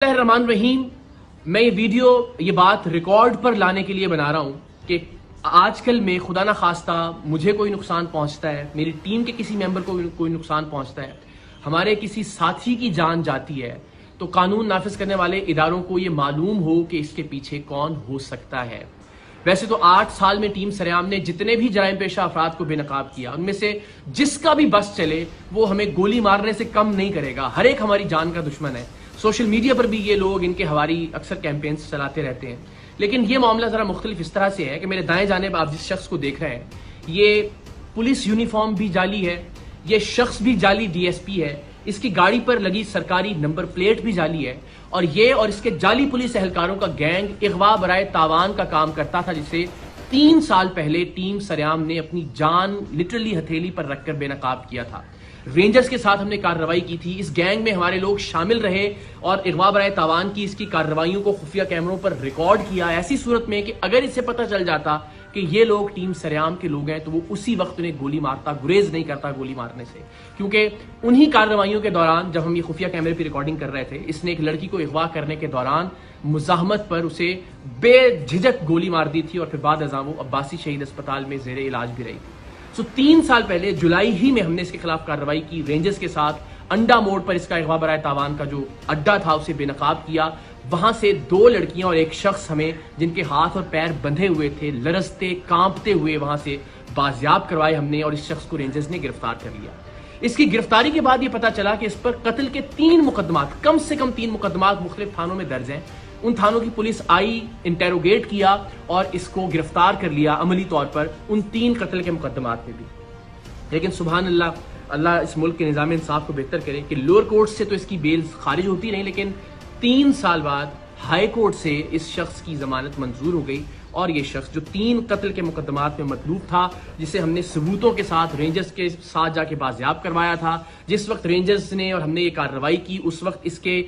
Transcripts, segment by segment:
रहमान रहीम। मैं ये बात रिकॉर्ड पर लाने के लिए बना रहा हूं कि आजकल में खुदा ना खास्ता मुझे कोई नुकसान पहुंचता है, मेरी टीम के किसी मेंबर को कोई नुकसान पहुंचता है, हमारे किसी साथी की जान जाती है, तो कानून नाफिज करने वाले इदारों को यह मालूम हो कि इसके पीछे कौन हो सकता है। वैसे तो 8 साल में टीम सरेआम ने जितने भी जराइम पेशा अफराद को बेनकाब किया, उनमें से जिसका भी बस चले वो हमें गोली मारने से कम नहीं करेगा। हर एक हमारी जान का दुश्मन है। सोशल मीडिया पर भी ये लोग इनके हवारी अक्सर कैंपेन्स चलाते रहते हैं। लेकिन ये मामला जरा मुख्तलिफ इस तरह से है कि मेरे दाएं जानिब आप जिस शख्स को देख रहे हैं, ये पुलिस यूनिफॉर्म भी जाली है, ये शख्स भी जाली डीएसपी है, इसकी गाड़ी पर लगी सरकारी नंबर प्लेट भी जाली है, और ये और इसके जाली पुलिस एहलकारों का गैंग इगवा बराए तावान का काम करता था, जिसे 3 साल पहले टीम सरेआम ने अपनी जान लिटरली हथेली पर रखकर बेनकाब किया था। रेंजर्स के साथ हमने कार्रवाई की थी। इस गैंग में हमारे लोग शामिल रहे और इगवा बराए तावान की इसकी कार्रवाइयों को खुफिया कैमरों पर रिकॉर्ड किया, ऐसी सूरत में कि अगर इसे पता चल जाता कि ये लोग टीम सरेआम के लोग हैं तो वो उसी वक्त उन्हें गोली मारता, गुरेज नहीं करता गोली मारने से। क्योंकि उन्हीं कार्रवाइयों के दौरान जब हम ये खुफिया कैमरे पर रिकॉर्डिंग कर रहे थे, इसने एक लड़की को अगवा करने के दौरान मुजाहमत पर उसे बेझिझक गोली मार दी थी और फिर बाद अज़ां वो अब्बासी शहीद अस्पताल में जेर इलाज भी रही थी। 3 साल पहले जुलाई ही में हमने इसके खिलाफ कार्रवाई की। रेंजर्स के साथ अंडा मोड़ पर इसका अगवा बराए तावान का जो अड्डा था उसे बेनकाब किया। वहां से 2 लड़कियां और एक शख्स हमें, जिनके हाथ और पैर बंधे हुए थे, लरजते कांपते हुए वहां से बाजियाब करवाए हमने, और इस शख्स को रेंजर्स ने गिरफ्तार कर लिया। इसकी गिरफ्तारी के बाद यह पता चला कि इस पर कत्ल के 3 मुकदमात, कम से कम 3 मुकदमात मुख्तलिफ थानों में दर्ज हैं। उन थानों की पुलिस आई, इंटेरोगेट किया और इसको गिरफ्तार कर लिया अमली तौर पर उन 3 कत्ल के मुकदमात में भी। लेकिन सुभान अल्लाह, अल्लाह इस मुल्क के निज़ाम इंसाफ को बेहतर करे कि लोअर कोर्ट से तो इसकी बेल खारिज होती नहीं, लेकिन 3 साल बाद हाई कोर्ट से इस शख्स की जमानत मंजूर हो गई। और ये शख्स जो 3 कत्ल के मुकदमात में मतलूब था, जिसे हमने सबूतों के साथ रेंजर्स के साथ जाके बाजियाब करवाया था, जिस वक्त रेंजर्स ने और हमने ये कार्रवाई की उस वक्त इसके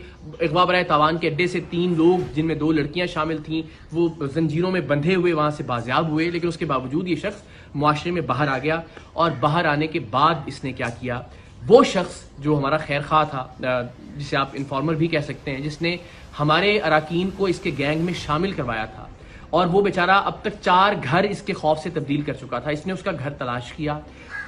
अगवा बराए तावान के अड्डे से 3 लोग, जिनमें 2 लड़कियां शामिल थीं, वो जंजीरों में बंधे हुए वहां से बाजियाब हुए। लेकिन उसके बावजूद ये शख्स मुआशरे में बाहर आ गया, और बाहर आने के बाद इसने क्या किया, वो शख्स जो हमारा खैर खा था, जिसे आप इन्फॉर्मर भी कह सकते हैं, जिसने हमारे अराकीन को इसके गैंग में शामिल करवाया था, और वो बेचारा अब तक 4 घर इसके खौफ से तब्दील कर चुका था। इसने उसका घर तलाश किया,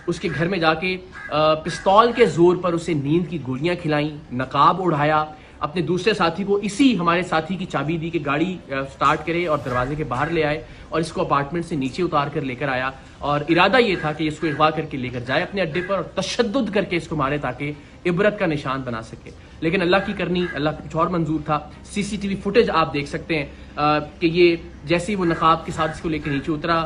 उसके घर में जाके पिस्तौल के जोर पर उसे नींद की गोलियां खिलाई, नकाब उड़ाया, अपने दूसरे साथी को इसी हमारे साथी की चाबी दी कि गाड़ी स्टार्ट करे और दरवाजे के बाहर ले आए, और इसको अपार्टमेंट से नीचे उतार कर लेकर आया। और इरादा ये था कि इसको अगवा करके लेकर जाए अपने अड्डे पर और तशद्दुद करके इसको मारे ताकि इबरत का निशान बना सके। लेकिन अल्लाह की करनी, अल्लाह कुछ और मंजूर था। सीसीटीवी फुटेज आप देख सकते हैं कि ये जैसे ही वो नकाब के साथ इसको लेकर नीचे उतरा,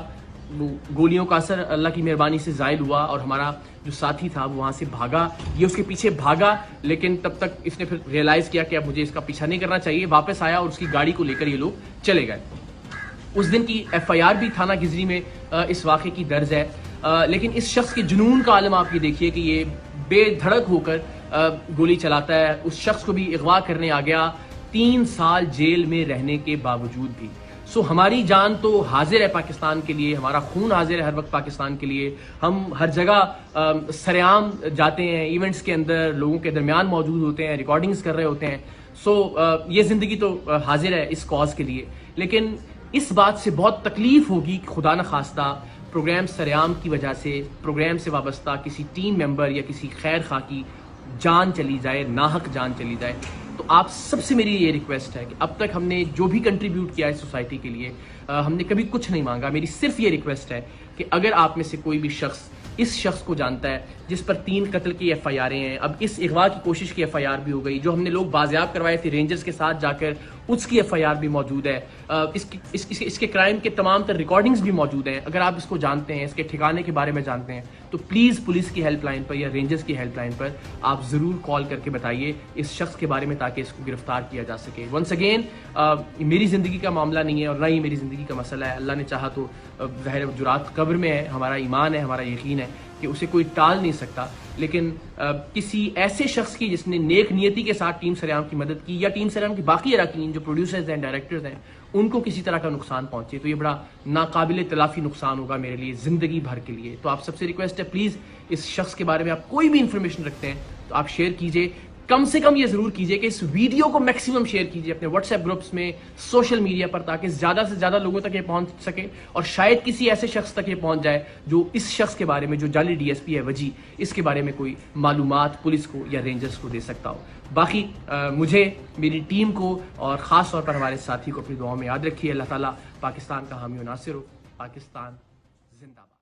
वो गोलियों का असर अल्लाह की मेहरबानी से जायद हुआ, और हमारा जो साथी था वो वहां से भागा। ये उसके पीछे भागा, लेकिन तब तक इसने फिर रियलाइज किया कि अब मुझे इसका पीछा नहीं करना चाहिए। वापस आया और उसकी गाड़ी को लेकर ये लोग चले गए। उस दिन की FIR भी थाना गिजरी में इस वाक़े की दर्ज है। लेकिन इस शख्स के जुनून का आलम आप ये देखिए कि ये बेधड़क होकर गोली चलाता है। उस शख्स को भी अगवा करने आ गया 3 साल जेल में रहने के बावजूद भी। सो हमारी जान तो हाजिर है पाकिस्तान के लिए, हमारा खून हाजिर है हर वक्त पाकिस्तान के लिए। हम हर जगह सरेआम जाते हैं, इवेंट्स के अंदर लोगों के दरमियान मौजूद होते हैं, रिकॉर्डिंग्स कर रहे होते हैं। सो ये जिंदगी तो हाजिर है इस कॉज के लिए। लेकिन इस बात से बहुत तकलीफ होगी कि खुदा न खास्ता प्रोग्राम सरेआम की वजह से प्रोग्राम से वाबस्ता किसी टीम मेंबर या किसी खैर खा की जान चली जाए, नाहक जान चली जाए। तो आप सबसे मेरी ये रिक्वेस्ट है कि अब तक हमने जो भी कंट्रीब्यूट किया है सोसाइटी के लिए, हमने कभी कुछ नहीं मांगा। मेरी सिर्फ ये रिक्वेस्ट है कि अगर आप में से कोई भी शख्स इस शख्स को जानता है जिस पर 3 कत्ल की FIR हैं, अब इस अगवा की कोशिश की FIR भी हो गई, जो हमने लोग बाजियाब करवाए थे रेंजर्स के साथ जाकर, उसकी FIR भी मौजूद है, इसके क्राइम के तमाम तर रिकॉर्डिंग्स भी मौजूद हैं। अगर आप इसको जानते हैं, इसके ठिकाने के बारे में जानते हैं, तो प्लीज़ पुलिस की हेल्पलाइन पर या रेंजर्स की हेल्पलाइन पर आप ज़रूर कॉल करके बताइए इस शख्स के बारे में, ताकि इसको गिरफ्तार किया जा सके। वंस अगेन, मेरी ज़िंदगी का मामला नहीं है और ना ही मेरी ज़िंदगी का मसला है। अल्लाह ने चाहा तो ज़ाहिर जुरात कब्र में है, हमारा ईमान है, हमारा यकीन है कि उसे कोई टाल नहीं सकता। लेकिन किसी ऐसे शख्स की जिसने नेक नियति के साथ टीम सरेआम की मदद की, या टीम सरेआम की बाकी अराकीन जो प्रोड्यूसर्स हैं, डायरेक्टर्स हैं, उनको किसी तरह का नुकसान पहुंचे, तो ये बड़ा नाकाबिल तलाफी नुकसान होगा मेरे लिए ज़िंदगी भर के लिए। तो आप सबसे रिक्वेस्ट है, प्लीज़ इस शख्स के बारे में आप कोई भी इंफॉर्मेशन रखते हैं तो आप शेयर कीजिए। कम से कम ये जरूर कीजिए कि इस वीडियो को मैक्सिमम शेयर कीजिए अपने व्हाट्सएप ग्रुप्स में, सोशल मीडिया पर, ताकि ज्यादा से ज्यादा लोगों तक ये पहुंच सके और शायद किसी ऐसे शख्स तक ये पहुंच जाए जो इस शख्स के बारे में, जो जाली डीएसपी है वजी, इसके बारे में कोई मालूमात पुलिस को या रेंजर्स को दे सकता हो। बाकी मुझे, मेरी टीम को और खास तौर पर हमारे साथी को अपनी दुआओं में याद रखिए। अल्लाह ताला पाकिस्तान का हामी और नासिर हो। पाकिस्तान जिंदाबाद।